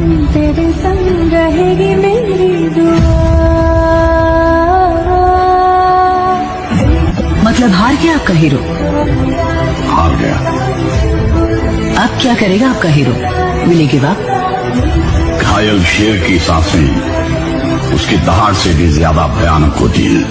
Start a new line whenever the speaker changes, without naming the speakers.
तेरे संग रहेगी मेरी दुआ।
मतलब हार गया आपका हीरो?
हार गया।
अब क्या करेगा आपका hero? Will he give up?
घायल शेर की सांसें उसकी दहाड़ से भी ज्यादा भयानक होती है।